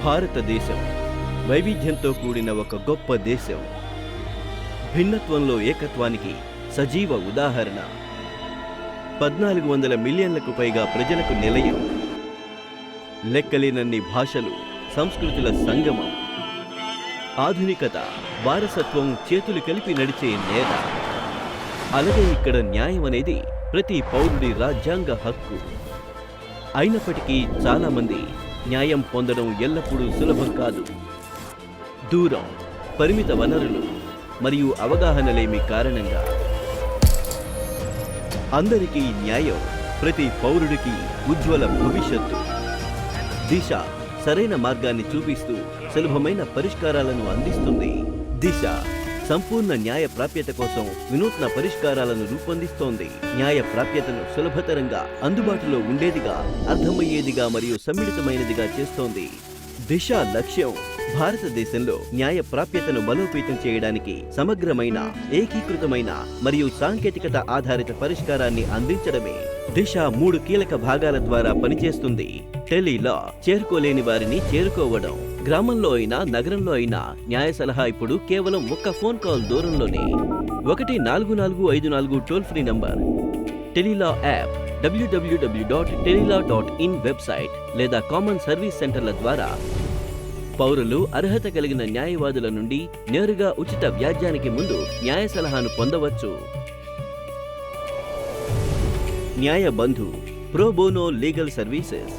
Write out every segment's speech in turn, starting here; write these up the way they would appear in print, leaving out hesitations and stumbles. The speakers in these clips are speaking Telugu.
భారతదేశం వైవిధ్యంతో కూడిన ఒక గొప్ప దేశం. భిన్నత్వంలో ఏకత్వానికి సజీవ ఉదాహరణ. 1400 మిలియన్లకు పైగా ప్రజలకు నిలయం. లెక్కలేనన్ని భాషలు, సంస్కృతుల సంగమం. ఆధునికత, వారసత్వం చేతులు కలిపి నడిచే నేల. అలాగే ఇక్కడ న్యాయం అనేది ప్రతి పౌరుడి రాజ్యాంగ హక్కు. అయినప్పటికీ చాలామంది న్యాయం పొందడం ఎల్లప్పుడూ సులభం కాదు. దూరం, పరిమిత వనరులు మరియు అవగాహనలేమి కారణంగా. అందరికీ న్యాయం, ప్రతి పౌరుడికి ఉజ్వల భవిష్యత్తు. దిశ సరైన మార్గాన్ని చూపిస్తూ సులభమైన పరిష్కారాలను అందిస్తుంది. దిశ సంపూర్ణ న్యాయ ప్రాప్యత కోసం వినూత్న పరిష్కారాలను రూపొందిస్తోంది. న్యాయ ప్రాప్యతను సులభతరంగా, అందుబాటులో ఉండేదిగా, అర్థమయ్యేదిగా మరియు సమ్మిళితమైనదిగా చేస్తోంది. దిశ లక్ష్యం భారతదేశంలో న్యాయ ప్రాప్యతను బలోపేతం చేయడానికి సమగ్రమైన, ఏకీకృతమైన మరియు సాంకేతికత ఆధారిత పరిష్కారాన్ని అందించడమే. దిశ 3 కీలక భాగాల ద్వారా పనిచేస్తుంది. టెలీలా, చేరుకోలేని వారిని చేరుకోవడం. గ్రామంలో అయినా నగరంలో అయినా న్యాయ సలహా ఇప్పుడు కేవలం ఒక్క ఫోన్ కాల్ దూరంలోనే. 14454 టోల్ ఫ్రీ నంబర్. టెలీలా యాప్, www.telila.in వెబ్సైట్ లేదా కామన్ సర్వీస్ సెంటర్ల ద్వారా పౌరులు అర్హత కలిగిన న్యాయవాదుల నుండి నేరుగా ఉచిత వ్యాజ్యానికి ముందు న్యాయ సలహాను పొందవచ్చు. న్యాయ బంధు, ప్రో బోనో లీగల్ సర్వీసెస్.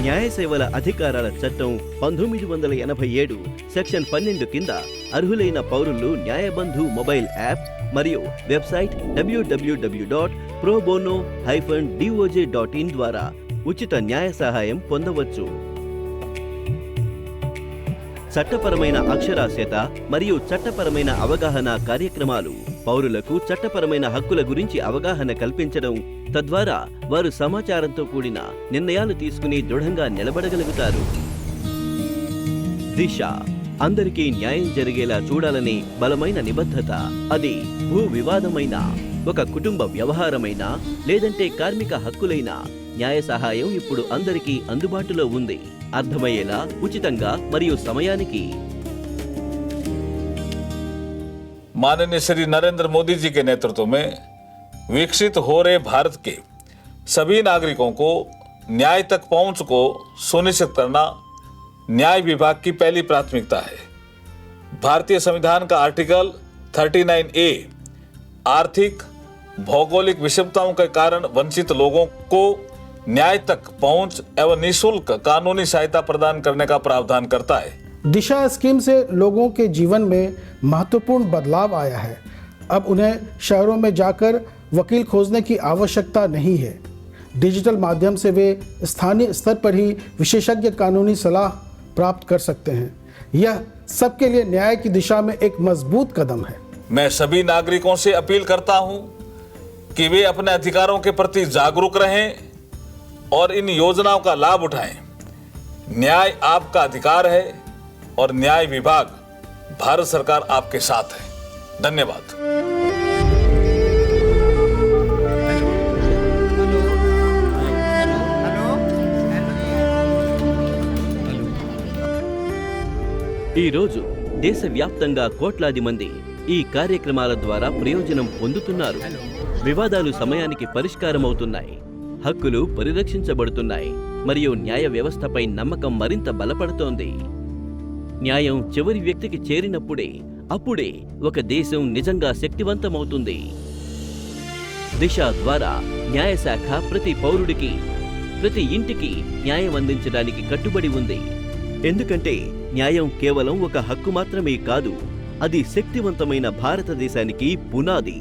న్యాయ సేవల అధికారాల చట్టం 1987 సెక్షన్ 12 కింద అర్హులైన పౌరులు న్యాయబంధు మొబైల్ యాప్ మరియు వెబ్సైట్ www.probono-doj.in ద్వారా ఉచిత న్యాయ సహాయం పొందవచ్చు. చట్టపరమైన అక్షరాస్యత మరియు చట్టపరమైన అవగాహన కార్యక్రమాలు పౌరులకు చట్టపరమైన హక్కుల గురించి అవగాహన కల్పించడం, తద్వారా వారు సమాచారంతో కూడిన నిర్ణయాలు తీసుకుని దృఢంగా నిలబడగలుగుతారు. దిశ అందరికీ న్యాయం జరిగేలా చూడాలని బలమైన నిబద్ధత. అది భూ వివాదమైన, ఒక కుటుంబ వ్యవహారమైన, లేదంటే కార్మిక హక్కులైన న్యాయ సహాయం ఇప్పుడు అందరికీ అందుబాటులో ఉంది. అర్థమయ్యేలా, ఉచితంగా మరియు సమయానికి. माननीय श्री नरेंद्र मोदी जी के नेतृत्व में विकसित हो रहे भारत के सभी नागरिकों को न्याय तक पहुंच को सुनिश्चित करना न्याय विभाग की पहली प्राथमिकता है. भारतीय संविधान का आर्टिकल 39A आर्थिक भौगोलिक विषमताओं के कारण वंचित लोगों को न्याय तक पहुंच एवं निःशुल्क कानूनी सहायता प्रदान करने का प्रावधान करता है. दिशा स्कीम से लोगों के जीवन में महत्वपूर्ण बदलाव आया है. अब उन्हें शहरों में जाकर वकील खोजने की आवश्यकता नहीं है. डिजिटल माध्यम से वे स्थानीय स्तर पर ही विशेषज्ञ कानूनी सलाह प्राप्त कर सकते हैं. यह सबके लिए न्याय की दिशा में एक मजबूत कदम है. मैं सभी नागरिकों से अपील करता हूं कि वे अपने अधिकारों के प्रति जागरूक रहें और इन योजनाओं का लाभ उठाएं. न्याय आपका अधिकार है और न्याय विभाग, भारत सरकार आपके साथ है. धन्यवाद. ఈ రోజు దేశవ్యాప్తంగా కోట్లాది మంది ఈ కార్యక్రమాల ద్వారా ప్రయోజనం పొందుతున్నారు. వివాదాలు సమయానికి పరిష్కారమవుతున్నాయి, హక్కులు పరిరక్షించబడుతున్నాయి మరియు న్యాయ వ్యవస్థపై నమ్మకం మరింత బలపడుతోంది. న్యాయం చివరి వ్యక్తికి చేరినప్పుడే, అప్పుడే ఒక దేశం నిజంగా శక్తివంతమవుతుంది. దిశ ద్వారా న్యాయశాఖ ప్రతి పౌరుడికి, ప్రతి ఇంటికి న్యాయం అందించడానికి కట్టుబడి ఉంది. ఎందుకంటే న్యాయం కేవలం ఒక హక్కు మాత్రమే కాదు, అది శక్తివంతమైన భారతదేశానికి పునాది.